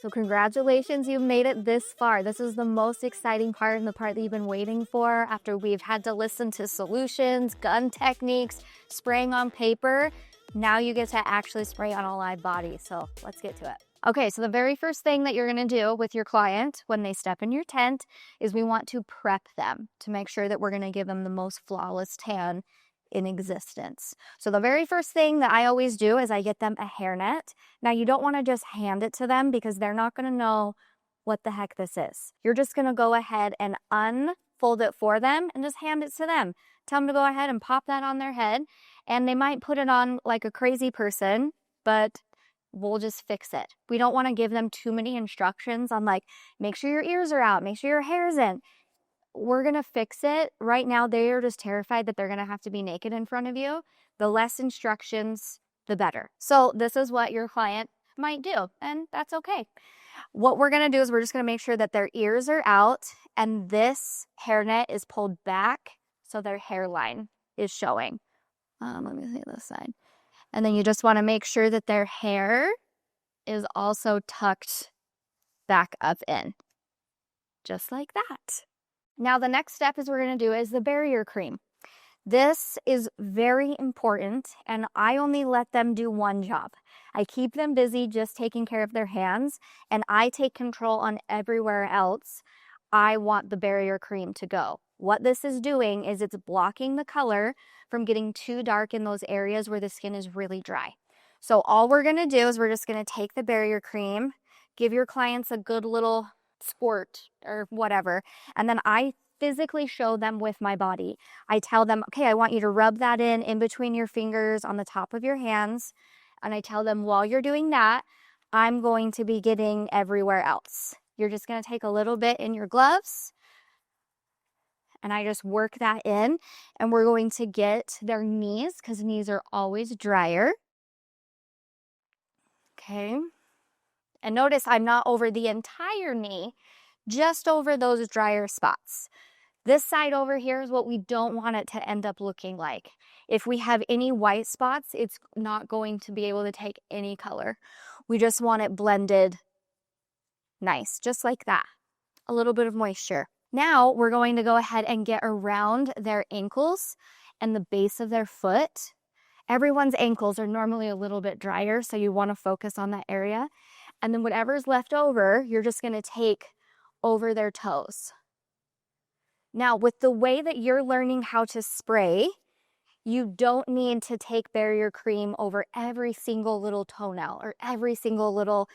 So congratulations, you've made it this far. This is the most exciting part and the part that you've been waiting for after we've had to listen to solutions, gun techniques, spraying on paper. Now you get to actually spray on a live body. So let's get to it. Okay, so the very first thing that you're gonna do with your client when they step in your tent is we want to prep them to make sure that we're gonna give them the most flawless tan in existence. So the very first thing that I always do is I get them a hairnet. Now you don't want to just hand it to them because they're not going to know what the heck this is. You're just going to go ahead and unfold it for them and just hand it to them. Tell them to go ahead and pop that on their head, and they might put it on like a crazy person, but we'll just fix it. We don't want to give them too many instructions on like, make sure your ears are out, make sure your hair's in. We're going to fix it. Right now, they are just terrified that they're going to have to be naked in front of you. The less instructions, the better. So this is what your client might do, and that's okay. What we're going to do is we're just going to make sure that their ears are out and this hairnet is pulled back so their hairline is showing. Let me see this side. And then you just want to make sure that their hair is also tucked back up in, just like that. Now, the next step is we're going to do is the barrier cream. This is very important, and I only let them do one job. I keep them busy just taking care of their hands, and I take control on everywhere else. I want the barrier cream to go. What this is doing is it's blocking the color from getting too dark in those areas where the skin is really dry. So all we're going to do is we're just going to take the barrier cream, give your clients a good little squirt or whatever, and then I physically show them with my body. I tell them, okay, I want you to rub that in between your fingers on the top of your hands, and I tell them while you're doing that, I'm going to be getting everywhere else. You're just going to take a little bit in your gloves, and I just work that in, and we're going to get their knees because knees are always drier. Okay. And notice I'm not over the entire knee, just over those drier spots. This side over here is what we don't want it to end up looking like. If we have any white spots, it's not going to be able to take any color. We just want it blended nice, just like that. A little bit of moisture. Now we're going to go ahead and get around their ankles and the base of their foot. Everyone's ankles are normally a little bit drier, so you want to focus on that area. And then whatever's left over, you're just going to take over their toes. Now, with the way that you're learning how to spray, you don't need to take barrier cream over every single little toenail or every single little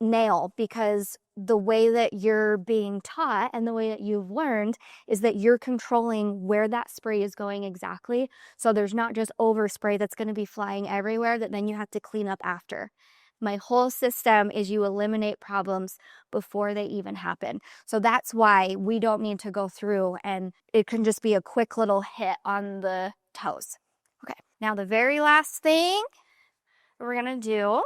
nail, because the way that you're being taught and the way that you've learned is that you're controlling where that spray is going exactly. So there's not just overspray that's going to be flying everywhere that then you have to clean up after. My whole system is you eliminate problems before they even happen. So that's why we don't need to go through, and it can just be a quick little hit on the toes. Okay, now the very last thing we're gonna do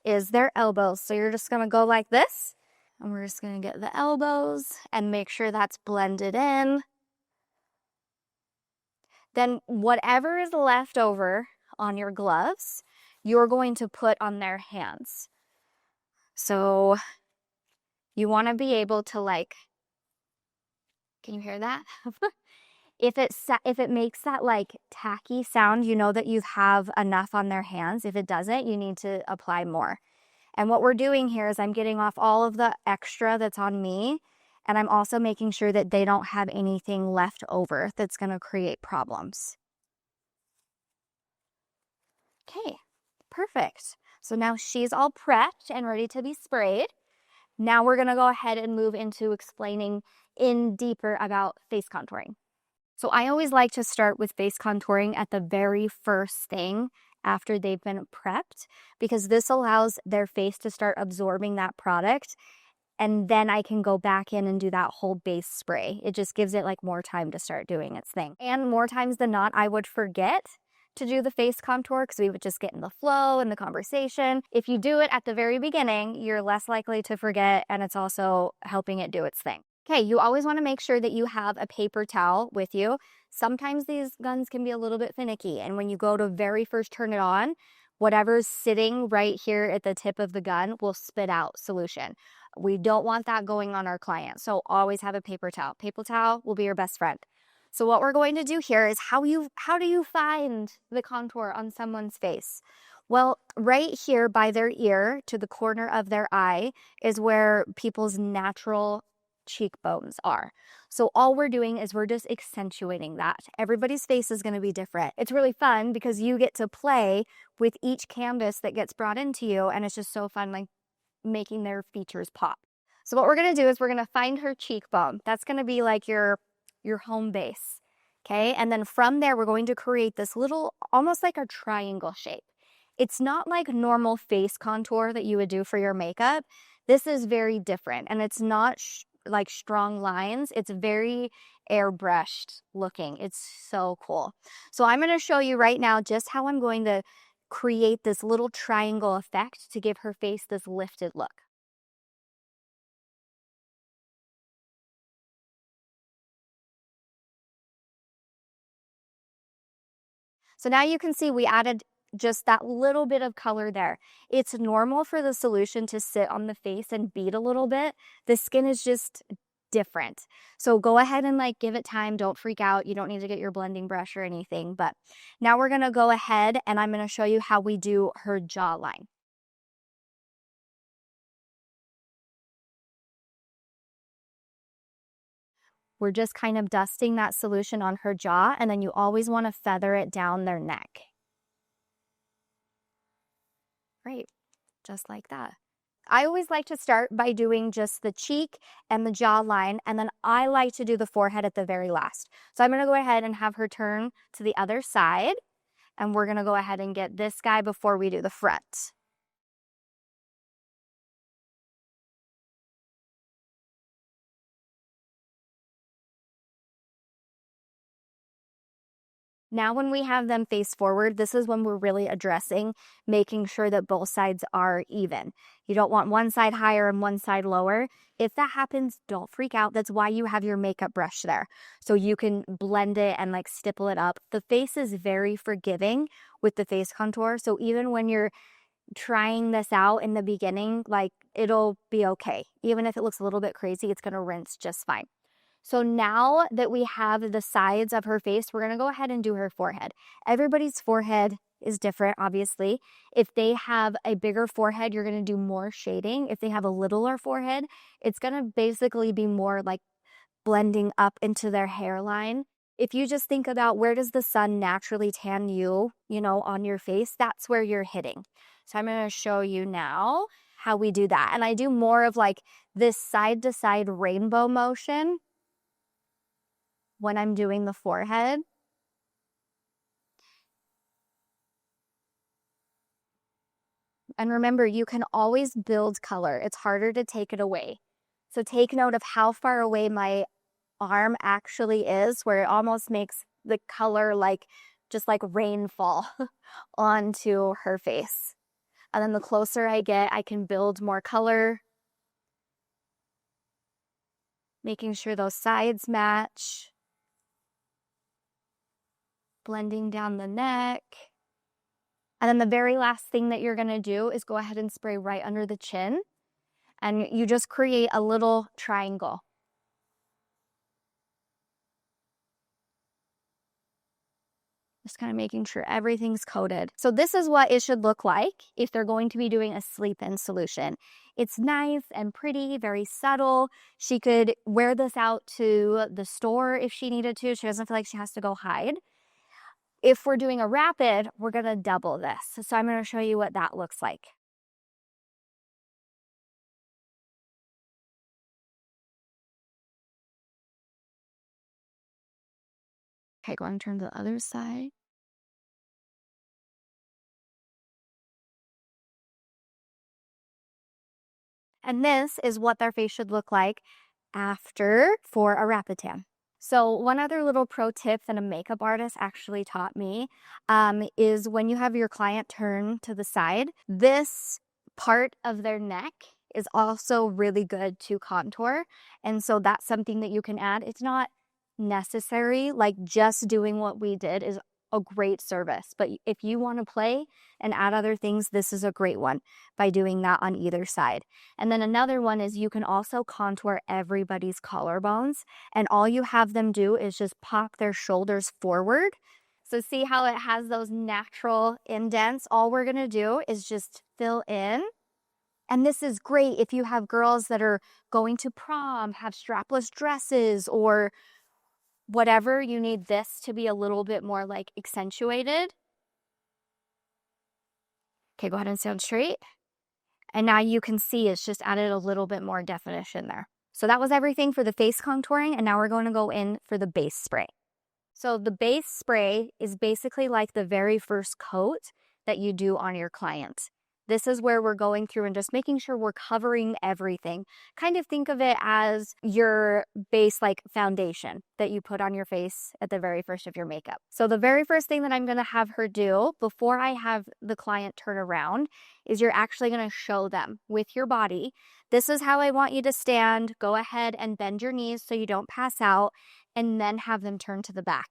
is their elbows. So you're just gonna go like this, and we're just gonna get the elbows and make sure that's blended in. Then whatever is left over on your gloves, you're going to put on their hands. So you want to be able to, like, can you hear that? If it makes that like tacky sound, you know that you have enough on their hands. If it doesn't, you need to apply more. And what we're doing here is I'm getting off all of the extra that's on me, and I'm also making sure that they don't have anything left over that's going to create problems. Okay. Perfect. So now she's all prepped and ready to be sprayed. Now we're going to go ahead and move into explaining in deeper about face contouring. So I always like to start with face contouring at the very first thing after they've been prepped, because this allows their face to start absorbing that product, and then I can go back in and do that whole base spray. It just gives it like more time to start doing its thing. And more times than not, I would forget to do the face contour because we would just get in the flow and the conversation. If you do it at the very beginning, you're less likely to forget, and it's also helping it do its thing. Okay, you always want to make sure that you have a paper towel with you. Sometimes these guns can be a little bit finicky, and when you go to very first turn it on, Whatever's sitting right here at the tip of the gun will spit out solution. We don't want that going on our client. So always have a paper towel. Paper towel will be your best friend. So what we're going to do here is how do you find the contour on someone's face? Well, right here by their ear to the corner of their eye is where people's natural cheekbones are. So all we're doing is we're just accentuating that. Everybody's face is going to be different. It's really fun because you get to play with each canvas that gets brought into you, and it's just so fun, like making their features pop. So what we're going to do is we're going to find her cheekbone. That's going to be like your home base. Okay? And then from there we're going to create this little almost like a triangle shape. It's not like normal face contour that you would do for your makeup. This is very different, and it's not like strong lines. It's very airbrushed looking. It's so cool. So I'm going to show you right now just how I'm going to create this little triangle effect to give her face this lifted look. So now you can see we added just that little bit of color there. It's normal for the solution to sit on the face and bead a little bit. The skin is just different. So go ahead and like give it time. Don't freak out. You don't need to get your blending brush or anything. But now we're going to go ahead and I'm going to show you how we do her jawline. We're just kind of dusting that solution on her jaw, and then you always want to feather it down their neck. Right, just like that. I always like to start by doing just the cheek and the jawline, and then I like to do the forehead at the very last. So I'm going to go ahead and have her turn to the other side, and we're going to go ahead and get this guy before we do the front. Now when we have them face forward, this is when we're really addressing making sure that both sides are even. You don't want one side higher and one side lower. If that happens, don't freak out. That's why you have your makeup brush there. So you can blend it and like stipple it up. The face is very forgiving with the face contour. So even when you're trying this out in the beginning, like it'll be okay. Even if it looks a little bit crazy, it's going to rinse just fine. So now that we have the sides of her face, we're going to go ahead and do her forehead. Everybody's forehead is different, obviously. If they have a bigger forehead, you're going to do more shading. If they have a littler forehead, it's going to basically be more like blending up into their hairline. If you just think about where does the sun naturally tan you, on your face, that's where you're hitting. So I'm going to show you now how we do that. And I do more of like this side to side rainbow motion when I'm doing the forehead. And remember, you can always build color. It's harder to take it away. So take note of how far away my arm actually is, where it almost makes the color like just like rainfall onto her face. And then the closer I get, I can build more color, making sure those sides match. Blending down the neck. And then the very last thing that you're going to do is go ahead and spray right under the chin. And you just create a little triangle. Just kind of making sure everything's coated. So this is what it should look like if they're going to be doing a sleep-in solution. It's nice and pretty, very subtle. She could wear this out to the store if she needed to. She doesn't feel like she has to go hide. If we're doing a rapid, we're going to double this. So I'm going to show you what that looks like. Okay, go and turn to the other side. And this is what their face should look like after for a rapid tan. So one other little pro tip that a makeup artist actually taught me is when you have your client turn to the side, this part of their neck is also really good to contour. And so that's something that you can add. It's not necessary, like just doing what we did is a great service. But if you want to play and add other things, this is a great one by doing that on either side. And then another one is you can also contour everybody's collarbones, and all you have them do is just pop their shoulders forward. So see how it has those natural indents? All we're going to do is just fill in. And this is great if you have girls that are going to prom, have strapless dresses, or whatever, you need this to be a little bit more like accentuated. Okay, go ahead and stand straight. And now you can see it's just added a little bit more definition there. So that was everything for the face contouring, and now we're going to go in for the base spray. So the base spray is basically like the very first coat that you do on your client. This is where we're going through and just making sure we're covering everything. Kind of think of it as your base like foundation that you put on your face at the very first of your makeup. So the very first thing that I'm going to have her do before I have the client turn around is you're actually going to show them with your body. This is how I want you to stand. Go ahead and bend your knees so you don't pass out, and then have them turn to the back.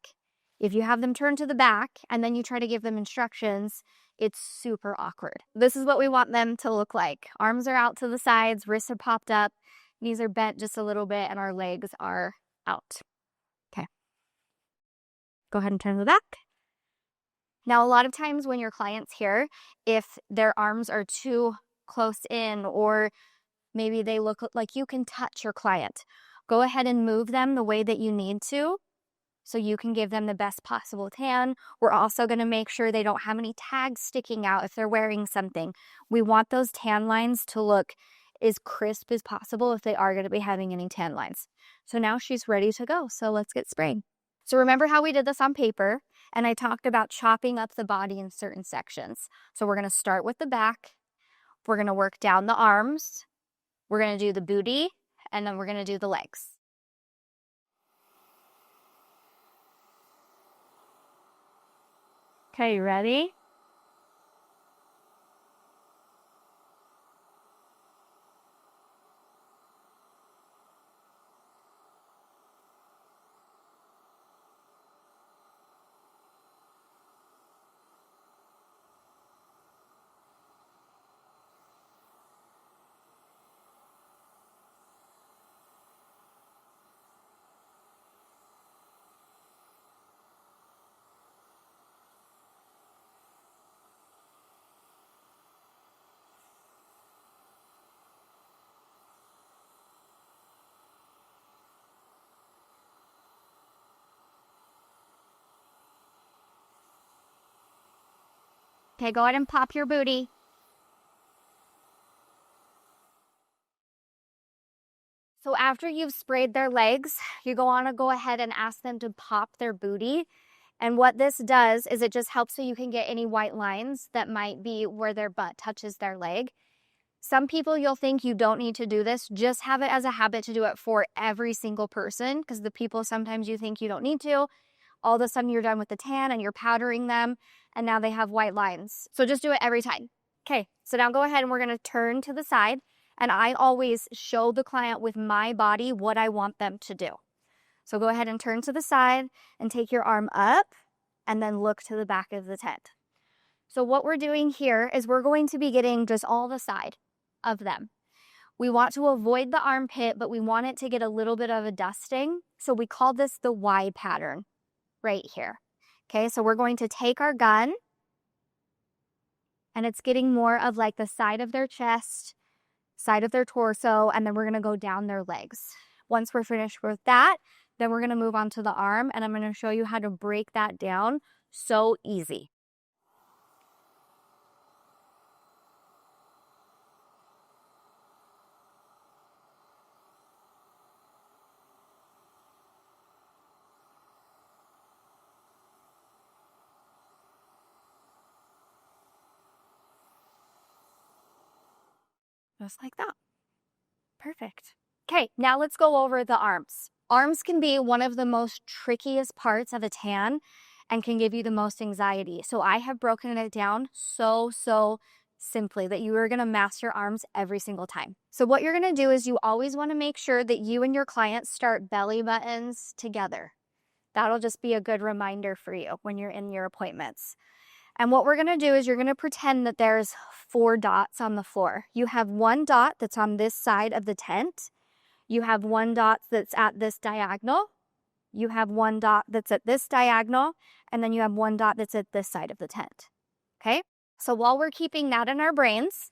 If you have them turn to the back and then you try to give them instructions, it's super awkward. This is what we want them to look like. Arms are out to the sides, wrists are popped up, knees are bent just a little bit, and our legs are out. Okay. Go ahead and turn to the back. Now, a lot of times when your client's here, if their arms are too close in, or maybe they look like you can touch your client, go ahead and move them the way that you need to, so you can give them the best possible tan. We're also going to make sure they don't have any tags sticking out if they're wearing something. We want those tan lines to look as crisp as possible if they are going to be having any tan lines. So now she's ready to go. So let's get spraying. So remember how we did this on paper, and I talked about chopping up the body in certain sections. So we're going to start with the back. We're going to work down the arms. We're going to do the booty, and then we're going to do the legs. Okay, you ready? Okay, go ahead and pop your booty. So after you've sprayed their legs, you want to go ahead and ask them to pop their booty. And what this does is it just helps so you can get any white lines that might be where their butt touches their leg. Some people, you'll think you don't need to do this. Just have it as a habit to do it for every single person, because the people sometimes you think you don't need to, all of a sudden you're done with the tan and you're powdering them, and now they have white lines. So just do it every time. Okay, so now go ahead and we're going to turn to the side, and I always show the client with my body what I want them to do. So go ahead and turn to the side and take your arm up and then look to the back of the tent. So what we're doing here is we're going to be getting just all the side of them. We want to avoid the armpit, but we want it to get a little bit of a dusting. So we call this the Y pattern right here. Okay, so we're going to take our gun, and it's getting more of like the side of their chest, side of their torso, and then we're going to go down their legs. Once we're finished with that, then we're going to move on to the arm, and I'm going to show you how to break that down so easy. Just like that. Perfect. Okay, now let's go over the arms. Arms can be one of the most trickiest parts of a tan and can give you the most anxiety. So I have broken it down so simply that you are going to master arms every single time. So what you're going to do is you always want to make sure that you and your client start belly buttons together. That'll just be a good reminder for you when you're in your appointments. And what we're gonna do is you're gonna pretend that there's 4 dots on the floor. You have 1 dot that's on this side of the tent. You have 1 dot that's at this diagonal. You have 1 dot that's at this diagonal, and then you have 1 dot that's at this side of the tent, okay? So while we're keeping that in our brains,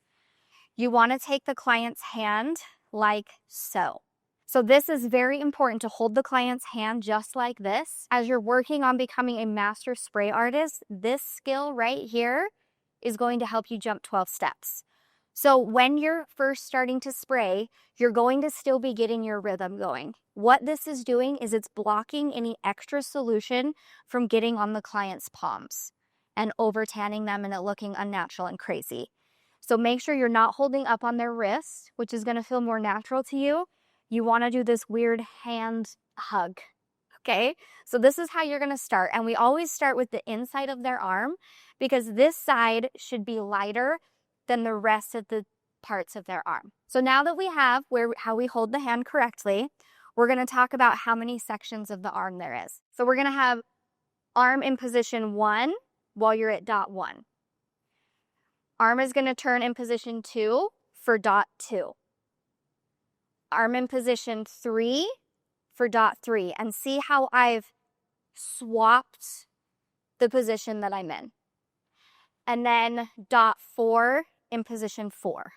you wanna take the client's hand like so. So this is very important to hold the client's hand just like this. As you're working on becoming a master spray artist, this skill right here is going to help you jump 12 steps. So when you're first starting to spray, you're going to still be getting your rhythm going. What this is doing is it's blocking any extra solution from getting on the client's palms and over tanning them and it looking unnatural and crazy. So make sure you're not holding up on their wrist, which is going to feel more natural to you. You want to do this weird hand hug, okay? So this is how you're going to start. And we always start with the inside of their arm because this side should be lighter than the rest of the parts of their arm. So now that we have how we hold the hand correctly, we're going to talk about how many sections of the arm there is. So we're going to have arm in position 1 while you're at dot 1. Arm is going to turn in position 2 for dot 2. Arm in position 3 for dot 3. And see how I've swapped the position that I'm in. And then dot 4 in position 4.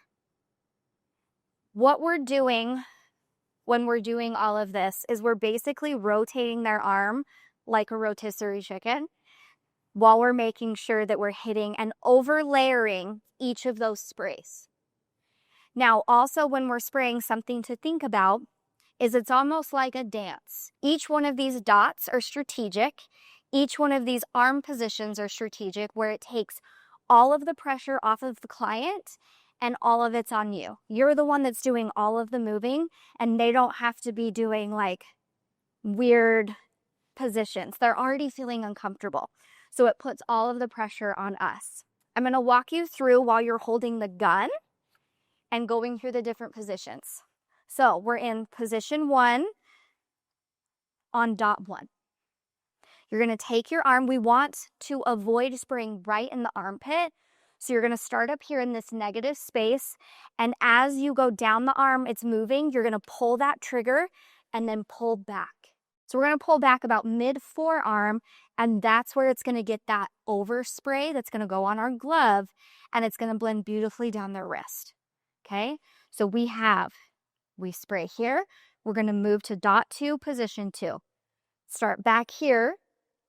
What we're doing when we're doing all of this is we're basically rotating their arm like a rotisserie chicken while we're making sure that we're hitting and over-layering each of those sprays. Now, also when we're spraying, something to think about is it's almost like a dance. Each one of these dots are strategic. Each one of these arm positions are strategic where it takes all of the pressure off of the client and all of it's on you. You're the one that's doing all of the moving and they don't have to be doing like weird positions. They're already feeling uncomfortable. So it puts all of the pressure on us. I'm going to walk you through while you're holding the gun and going through the different positions. So we're in position 1 on dot 1. You're going to take your arm. We want to avoid spraying right in the armpit. So you're going to start up here in this negative space. And as you go down the arm, it's moving. You're going to pull that trigger and then pull back. So we're going to pull back about mid-forearm, and that's where it's going to get that overspray that's going to go on our glove, and it's going to blend beautifully down their wrist. Okay? So we spray here. We're going to move to dot 2, position 2. Start back here.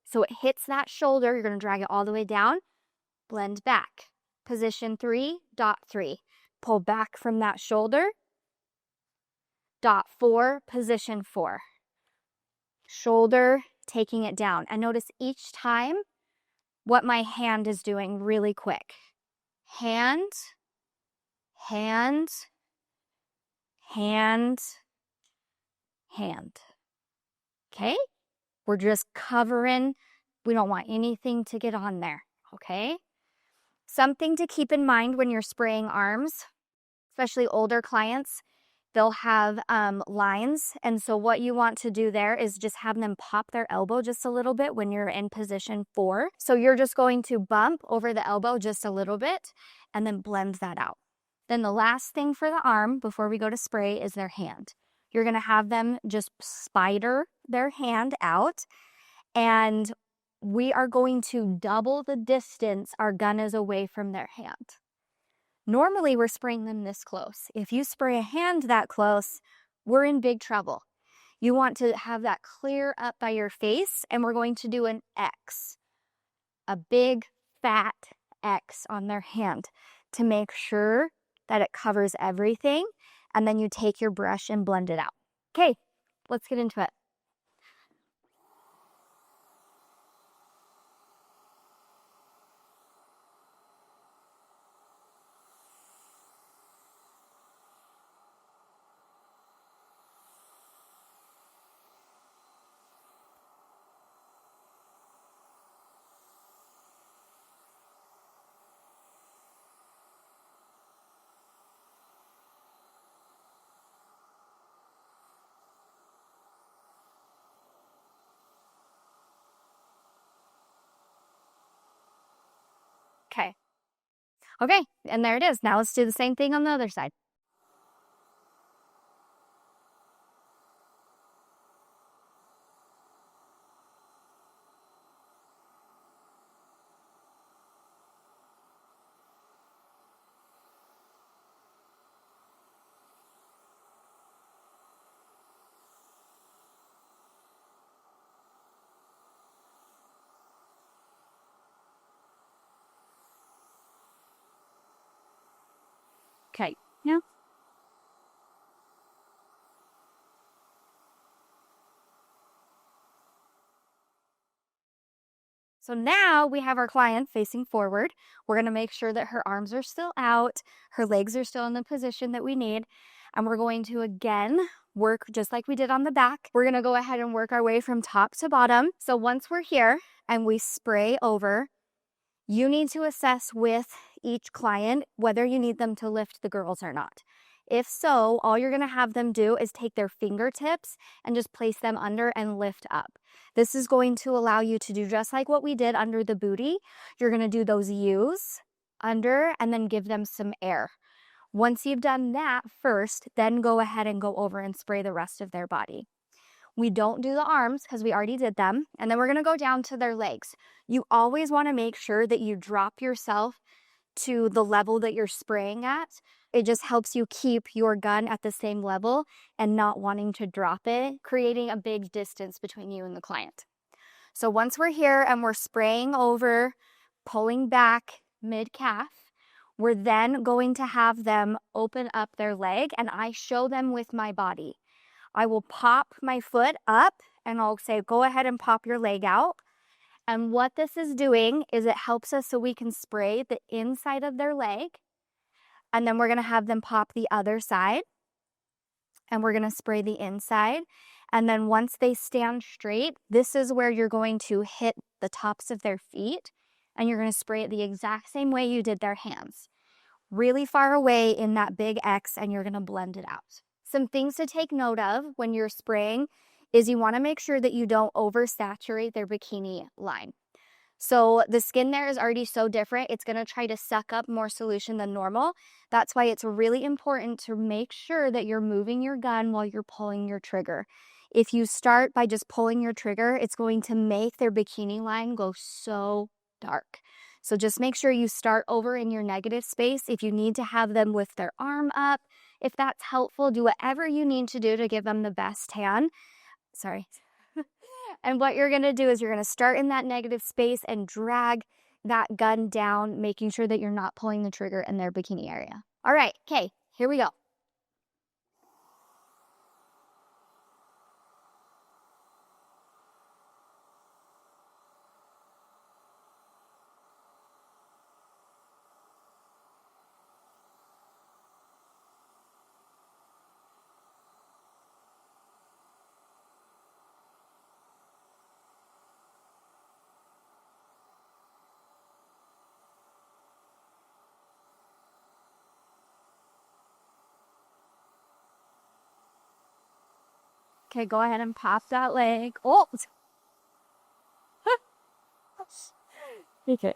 So it hits that shoulder. You're going to drag it all the way down. Blend back. Position 3, dot 3. Pull back from that shoulder. Dot 4, position 4. Shoulder, taking it down. And notice each time what my hand is doing really quick. Hand, hand, hand, hand. Okay? We're just covering. We don't want anything to get on there. Okay? Something to keep in mind when you're spraying arms, especially older clients, they'll have lines. And so what you want to do there is just have them pop their elbow just a little bit when you're in position 4. So you're just going to bump over the elbow just a little bit and then blend that out. Then the last thing for the arm before we go to spray is their hand. You're going to have them just spider their hand out, and we are going to double the distance our gun is away from their hand. Normally, we're spraying them this close. If you spray a hand that close, we're in big trouble. You want to have that clear up by your face, and we're going to do an X, a big fat X on their hand to make sure that it covers everything, and then you take your brush and blend it out. Okay, let's get into it. Okay. Okay, and there it is. Now let's do the same thing on the other side. Okay. Yeah. So now we have our client facing forward. We're going to make sure that her arms are still out, her legs are still in the position that we need. And we're going to again work just like we did on the back. We're going to go ahead and work our way from top to bottom. So once we're here and we spray over, you need to assess with each client whether you need them to lift the girls or not. If so, all you're going to have them do is take their fingertips and just place them under and lift up. This is going to allow you to do just like what we did under the booty. You're going to do those U's under and then give them some air. Once you've done that first, then go ahead and go over and spray the rest of their body. We don't do the arms because we already did them. And then we're going to go down to their legs. You always want to make sure that you drop yourself to the level that you're spraying at. It just helps you keep your gun at the same level and not wanting to drop it, creating a big distance between you and the client. So once we're here and we're spraying over, pulling back mid-calf, we're then going to have them open up their leg and I show them with my body. I will pop my foot up and I'll say, go ahead and pop your leg out. And what this is doing is it helps us so we can spray the inside of their leg. And then we're going to have them pop the other side. And we're going to spray the inside. And then once they stand straight, this is where you're going to hit the tops of their feet. And you're going to spray it the exact same way you did their hands. Really far away in that big X, and you're going to blend it out. Some things to take note of when you're spraying is you want to make sure that you don't oversaturate their bikini line. So the skin there is already so different, it's going to try to suck up more solution than normal. That's why it's really important to make sure that you're moving your gun while you're pulling your trigger. If you start by just pulling your trigger, it's going to make their bikini line go so dark. So just make sure you start over in your negative space. If you need to have them lift their arm up, if that's helpful, do whatever you need to do to give them the best tan. Sorry. And what you're going to do is you're going to start in that negative space and drag that gun down, making sure that you're not pulling the trigger in their bikini area. All right. Okay. Here we go. Okay, go ahead and pop that leg. Oh! Okay.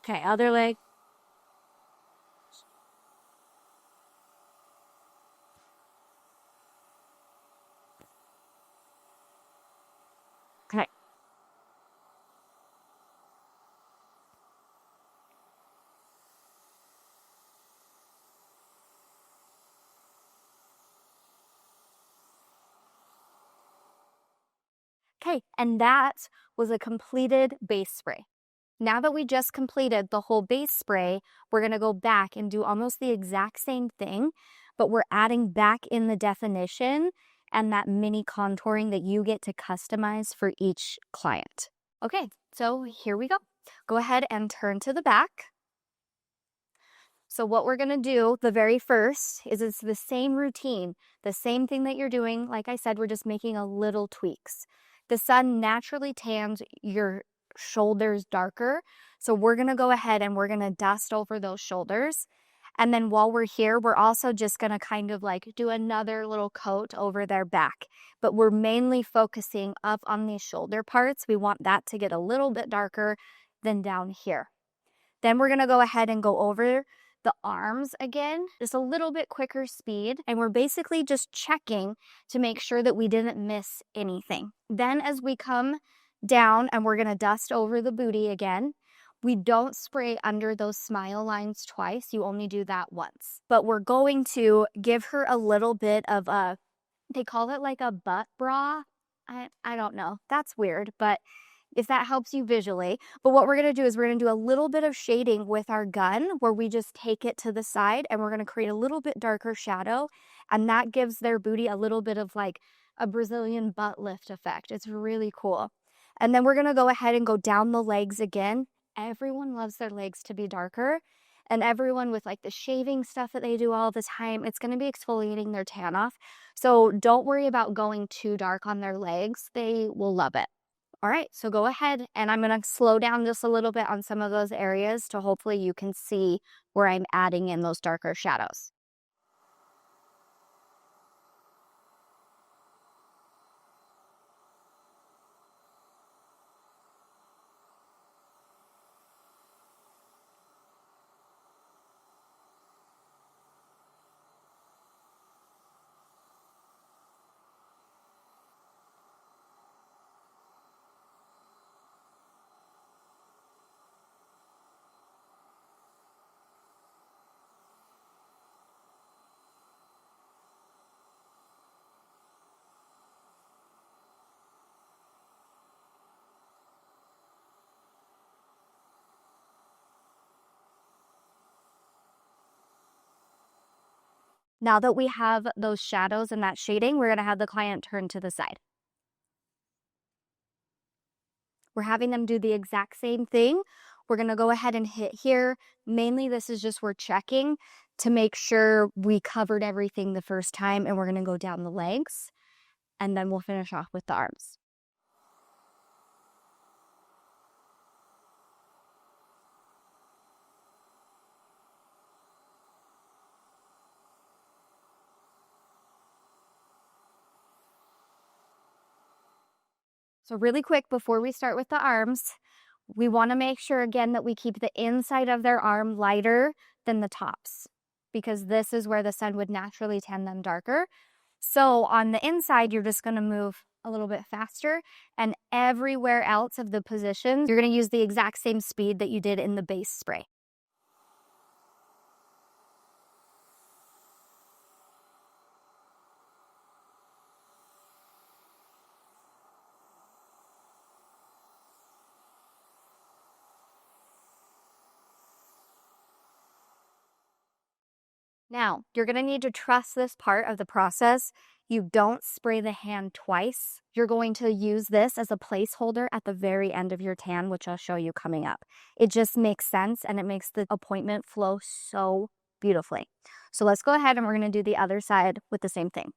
Okay, other leg. Okay. Okay, and that was a completed base spray. Now that we just completed the whole base spray, we're going to go back and do almost the exact same thing, but we're adding back in the definition and that mini contouring that you get to customize for each client. Okay, so here we go. Go ahead and turn to the back. So what we're going to do, the very first, is it's the same routine, the same thing that you're doing. Like I said, we're just making a little tweaks. The sun naturally tans your shoulders darker. So we're going to go ahead and we're going to dust over those shoulders. And then while we're here, we're also just gonna kind of like do another little coat over their back. But we're mainly focusing up on these shoulder parts. We want that to get a little bit darker than down here. Then we're gonna go ahead and go over the arms again, just a little bit quicker speed. And we're basically just checking to make sure that we didn't miss anything. Then as we come down and we're gonna dust over the booty again, we don't spray under those smile lines twice. You only do that once. But we're going to give her a little bit of a, they call it like a butt bra. I don't know. That's weird, but if that helps you visually. But what we're gonna do is we're gonna do a little bit of shading with our gun where we just take it to the side and we're gonna create a little bit darker shadow. And that gives their booty a little bit of like a Brazilian butt lift effect. It's really cool. And then we're gonna go ahead and go down the legs again. Everyone loves their legs to be darker. And everyone with like the shaving stuff that they do all the time, it's gonna be exfoliating their tan off. So don't worry about going too dark on their legs. They will love it. All right, so go ahead and I'm gonna slow down just a little bit on some of those areas to hopefully you can see where I'm adding in those darker shadows. Now that we have those shadows and that shading, we're gonna have the client turn to the side. We're having them do the exact same thing. We're gonna go ahead and hit here. Mainly this is just we're checking to make sure we covered everything the first time, and we're gonna go down the legs and then we'll finish off with the arms. So really quick, before we start with the arms, we wanna make sure again that we keep the inside of their arm lighter than the tops, because this is where the sun would naturally tan them darker. So on the inside, you're just gonna move a little bit faster, and everywhere else of the positions, you're gonna use the exact same speed that you did in the base spray. Now, you're gonna need to trust this part of the process. You don't spray the hand twice. You're going to use this as a placeholder at the very end of your tan, which I'll show you coming up. It just makes sense and it makes the appointment flow so beautifully. So let's go ahead and we're gonna do the other side with the same thing.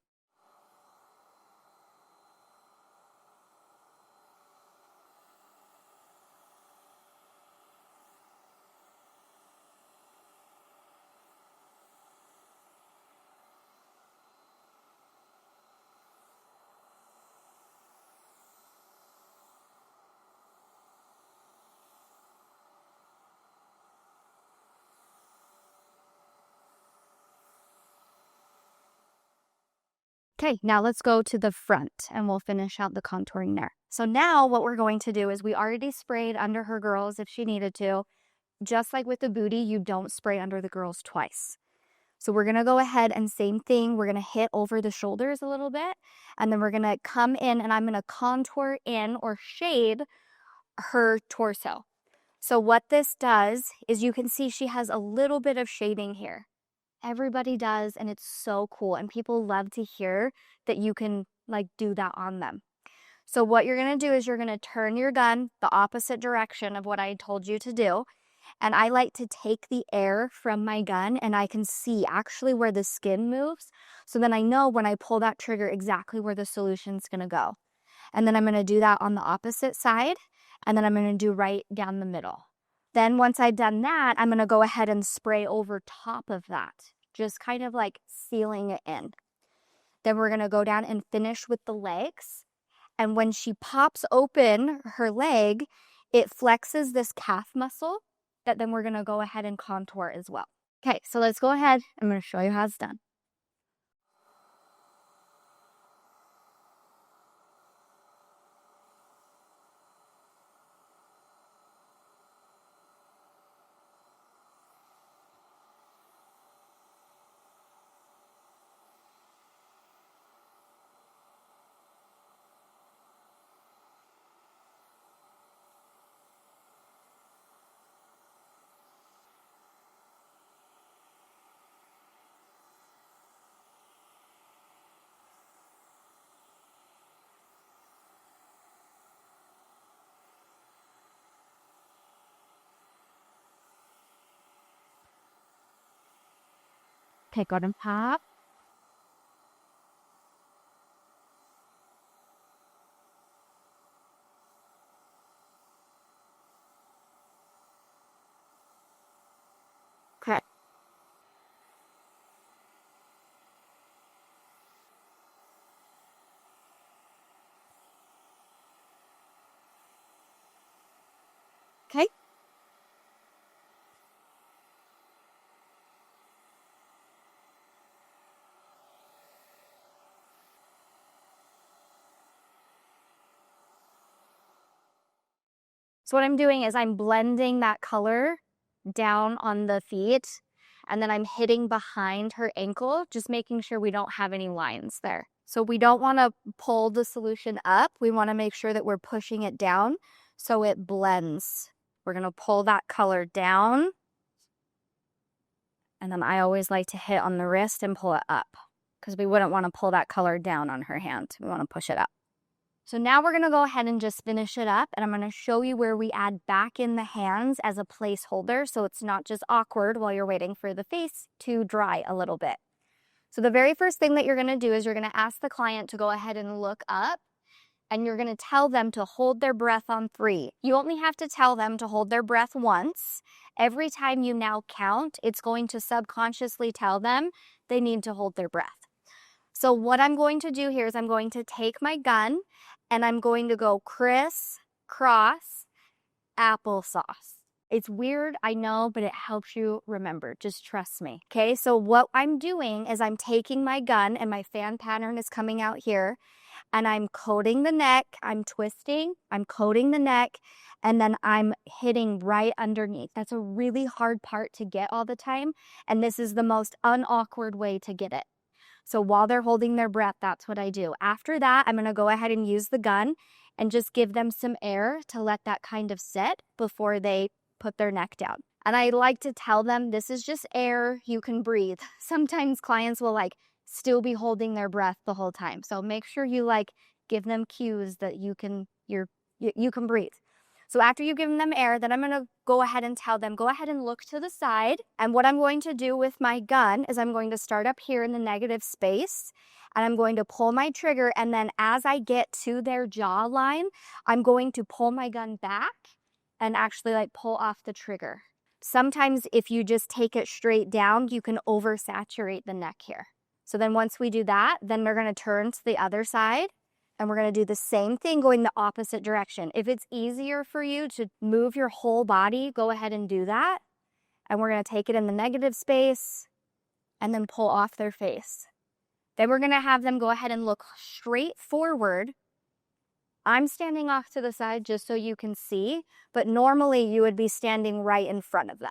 Okay, now let's go to the front and we'll finish out the contouring there. So now what we're going to do is we already sprayed under her girls if she needed to. Just like with the booty, you don't spray under the girls twice. So we're gonna go ahead and same thing, we're gonna hit over the shoulders a little bit, and then we're gonna come in and I'm gonna contour in or shade her torso. So what this does is you can see she has a little bit of shading here. Everybody does, and it's so cool. And people love to hear that you can like do that on them. So what you're gonna do is you're gonna turn your gun the opposite direction of what I told you to do. And I like to take the air from my gun and I can see actually where the skin moves. So then I know when I pull that trigger exactly where the solution's gonna go. And then I'm gonna do that on the opposite side. And then I'm gonna do right down the middle. Then once I've done that, I'm gonna go ahead and spray over top of that, just kind of like sealing it in. Then we're gonna go down and finish with the legs. And when she pops open her leg, it flexes this calf muscle that then we're gonna go ahead and contour as well. Okay, so let's go ahead. I'm gonna show you how it's done. Okay, go ahead and pop. Okay. Okay. So what I'm doing is I'm blending that color down on the feet, and then I'm hitting behind her ankle, just making sure we don't have any lines there. So we don't want to pull the solution up. We want to make sure that we're pushing it down so it blends. We're going to pull that color down. And then I always like to hit on the wrist and pull it up because we wouldn't want to pull that color down on her hand. We want to push it up. So now we're gonna go ahead and just finish it up, and I'm gonna show you where we add back in the hands as a placeholder so it's not just awkward while you're waiting for the face to dry a little bit. So the very first thing that you're gonna do is you're gonna ask the client to go ahead and look up, and you're gonna tell them to hold their breath on 3. You only have to tell them to hold their breath once. Every time you now count, it's going to subconsciously tell them they need to hold their breath. So what I'm going to do here is I'm going to take my gun and I'm going to go crisscross applesauce. It's weird, I know, but it helps you remember. Just trust me. Okay, so what I'm doing is I'm taking my gun and my fan pattern is coming out here and I'm coating the neck, I'm twisting, I'm coating the neck, and then I'm hitting right underneath. That's a really hard part to get all the time, and this is the most unawkward way to get it. So while they're holding their breath, that's what I do. After that, I'm gonna go ahead and use the gun and just give them some air to let that kind of sit before they put their neck down. And I like to tell them, this is just air, you can breathe. Sometimes clients will still be holding their breath the whole time. So make sure you give them cues that you can breathe. So after you've given them air, then I'm gonna go ahead and tell them, go ahead and look to the side. And what I'm going to do with my gun is I'm going to start up here in the negative space and I'm going to pull my trigger. And then as I get to their jawline, I'm going to pull my gun back and actually pull off the trigger. Sometimes if you just take it straight down, you can oversaturate the neck here. So then once we do that, then we're gonna turn to the other side. And we're going to do the same thing going the opposite direction. If it's easier for you to move your whole body, go ahead and do that. And we're going to take it in the negative space and then pull off their face. Then we're going to have them go ahead and look straight forward. I'm standing off to the side just so you can see, but normally you would be standing right in front of them.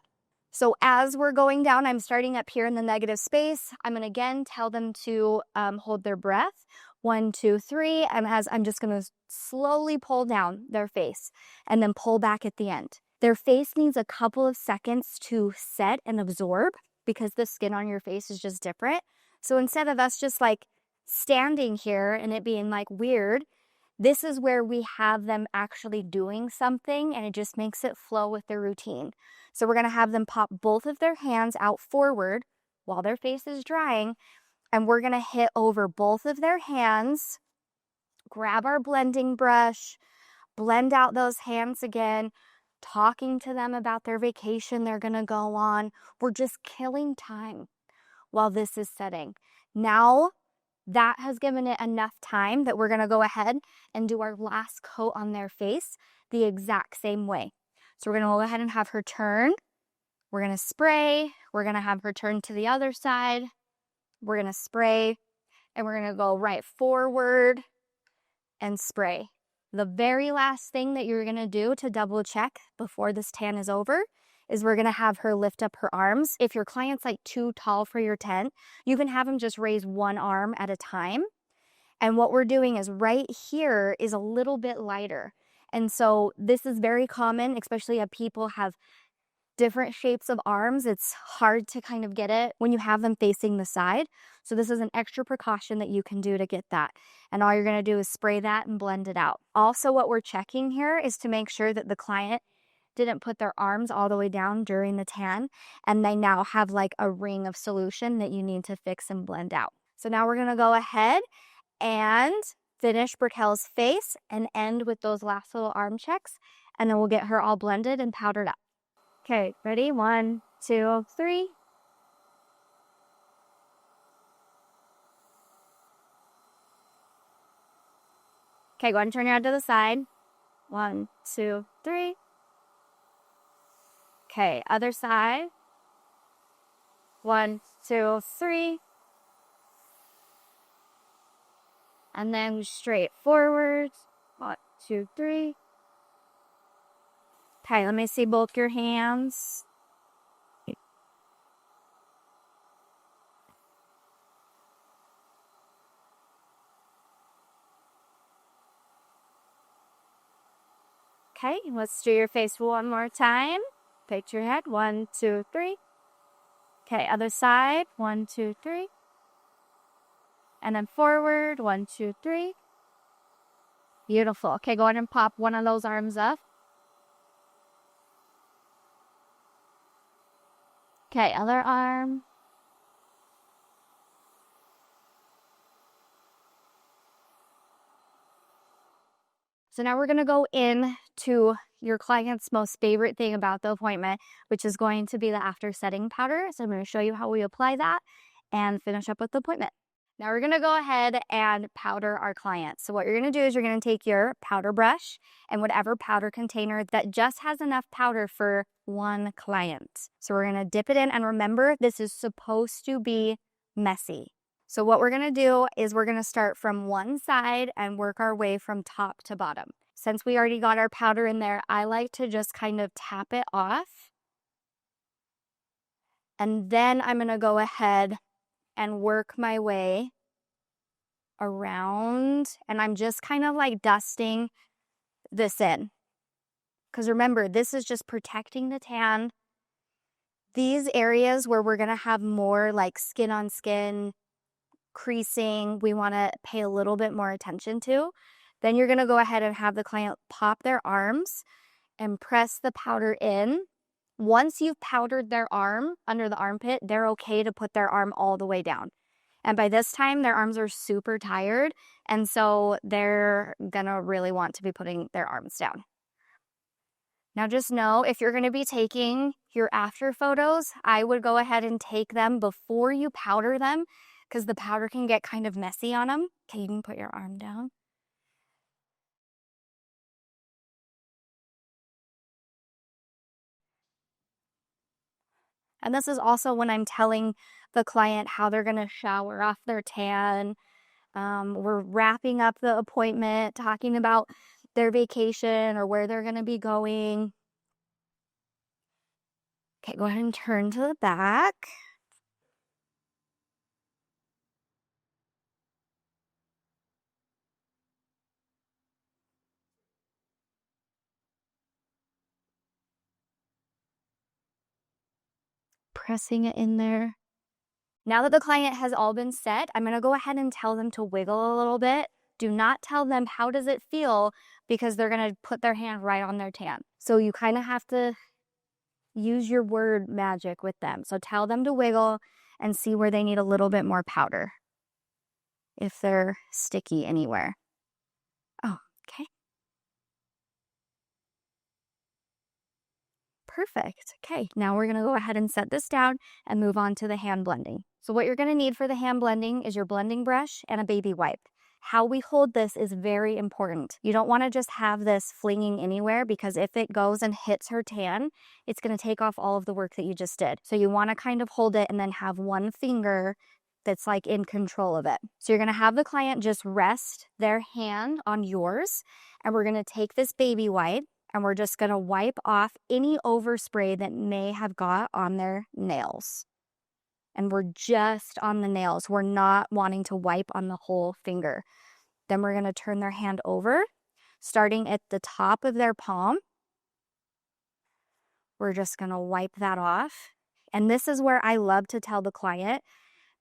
So as we're going down, I'm starting up here in the negative space. I'm going to again tell them to hold their breath. 1, 2, 3, and as I'm just gonna slowly pull down their face and then pull back at the end. Their face needs a couple of seconds to set and absorb because the skin on your face is just different. So instead of us just standing here and it being weird, this is where we have them actually doing something and it just makes it flow with their routine. So we're gonna have them pop both of their hands out forward while their face is drying. And we're gonna hit over both of their hands, grab our blending brush, blend out those hands again, talking to them about their vacation they're gonna go on. We're just killing time while this is setting. Now that has given it enough time that we're gonna go ahead and do our last coat on their face the exact same way. So we're gonna go ahead and have her turn. We're gonna spray. We're gonna have her turn to the other side. We're gonna spray, and we're gonna go right forward and spray. The very last thing that you're gonna do to double check before this tan is over is we're gonna have her lift up her arms. If your client's like too tall for your tent, you can have them just raise one arm at a time. And what we're doing is right here is a little bit lighter. And so this is very common, especially if people have different shapes of arms. It's hard to kind of get it when you have them facing the side. So this is an extra precaution that you can do to get that. And all you're gonna do is spray that and blend it out. Also, what we're checking here is to make sure that the client didn't put their arms all the way down during the tan, and they now have like a ring of solution that you need to fix and blend out. So now we're gonna go ahead and finish Briquelle's face and end with those last little arm checks, and then we'll get her all blended and powdered up. Okay, ready? 1, 2, 3. Okay, go ahead and turn your head to the side. 1, 2, 3. Okay, other side. 1, 2, 3. And then straight forward. 1, 2, 3. Okay, let me see both your hands. Okay, let's do your face one more time. Picture your head. 1, 2, 3. Okay, other side. 1, 2, 3. And then forward. 1, 2, 3. Beautiful. Okay, go ahead and pop one of those arms up. Okay, other arm. So now we're gonna go in to your client's most favorite thing about the appointment, which is going to be the after setting powder. So I'm gonna show you how we apply that and finish up with the appointment. Now we're gonna go ahead and powder our client. So what you're gonna do is you're gonna take your powder brush and whatever powder container that just has enough powder for one client. So we're gonna dip it in, and remember, this is supposed to be messy. So what we're gonna do is we're gonna start from one side and work our way from top to bottom. Since we already got our powder in there, I like to just kind of tap it off. And then I'm gonna go ahead and work my way around, and I'm just kind of like dusting this in. Because remember, this is just protecting the tan. These areas where we're gonna have more like skin on skin, creasing, we wanna pay a little bit more attention to. Then you're gonna go ahead and have the client pop their arms and press the powder in. Once you've powdered their arm under the armpit, they're okay to put their arm all the way down. And by this time, their arms are super tired, and so they're gonna really want to be putting their arms down. Now just know, if you're gonna be taking your after photos, I would go ahead and take them before you powder them, because the powder can get kind of messy on them. Okay, you can put your arm down. And this is also when I'm telling the client how they're gonna shower off their tan. We're wrapping up the appointment, talking about their vacation or where they're gonna be going. Okay, go ahead and turn to the back. Pressing it in there. Now that the client has all been set, I'm gonna go ahead and tell them to wiggle a little bit. Do not tell them how does it feel, because they're gonna put their hand right on their tan. So you kind of have to use your word magic with them. So tell them to wiggle and see where they need a little bit more powder, if they're sticky anywhere. Oh, okay. Perfect. Okay, now we're gonna go ahead and set this down and move on to the hand blending. So what you're gonna need for the hand blending is your blending brush and a baby wipe. How we hold this is very important. You don't wanna just have this flinging anywhere, because if it goes and hits her tan, it's gonna take off all of the work that you just did. So you wanna kind of hold it and then have one finger that's like in control of it. So you're gonna have the client just rest their hand on yours, and we're gonna take this baby wipe and we're just gonna wipe off any overspray that may have got on their nails. And we're just on the nails. We're not wanting to wipe on the whole finger. Then we're gonna turn their hand over, starting at the top of their palm. We're just gonna wipe that off. And this is where I love to tell the client,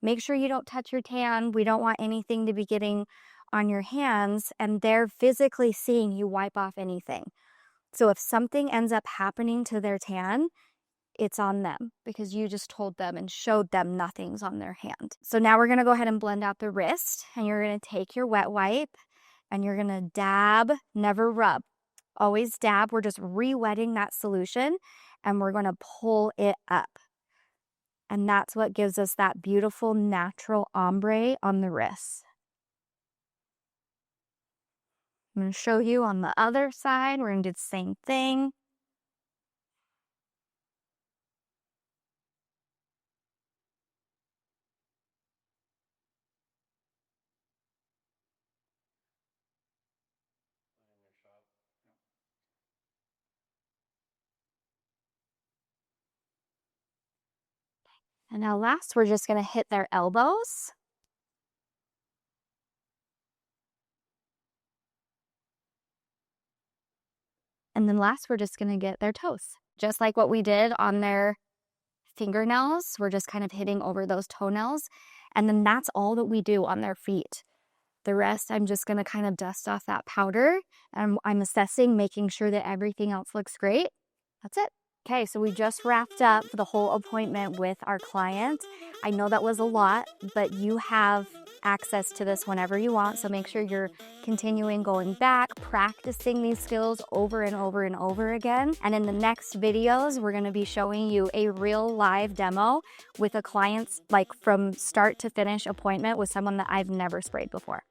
make sure you don't touch your tan. We don't want anything to be getting on your hands, and they're physically seeing you wipe off anything. So if something ends up happening to their tan, it's on them, because you just told them and showed them nothing's on their hand. So now we're gonna go ahead and blend out the wrist, and you're gonna take your wet wipe and you're gonna dab, never rub. Always dab. We're just re-wetting that solution and we're gonna pull it up. And that's what gives us that beautiful natural ombre on the wrist. I'm gonna show you on the other side. We're gonna do the same thing. And now last, we're just gonna hit their elbows. And then last, we're just gonna get their toes. Just like what we did on their fingernails, we're just kind of hitting over those toenails. And then that's all that we do on their feet. The rest, I'm just gonna kind of dust off that powder, and I'm assessing, making sure that everything else looks great. That's it. Okay, so we just wrapped up the whole appointment with our client. I know that was a lot, but you have access to this whenever you want, so make sure you're continuing going back, practicing these skills over and over and over again. And in the next videos, we're gonna be showing you a real live demo with a client's, like, from start to finish appointment with someone that I've never sprayed before.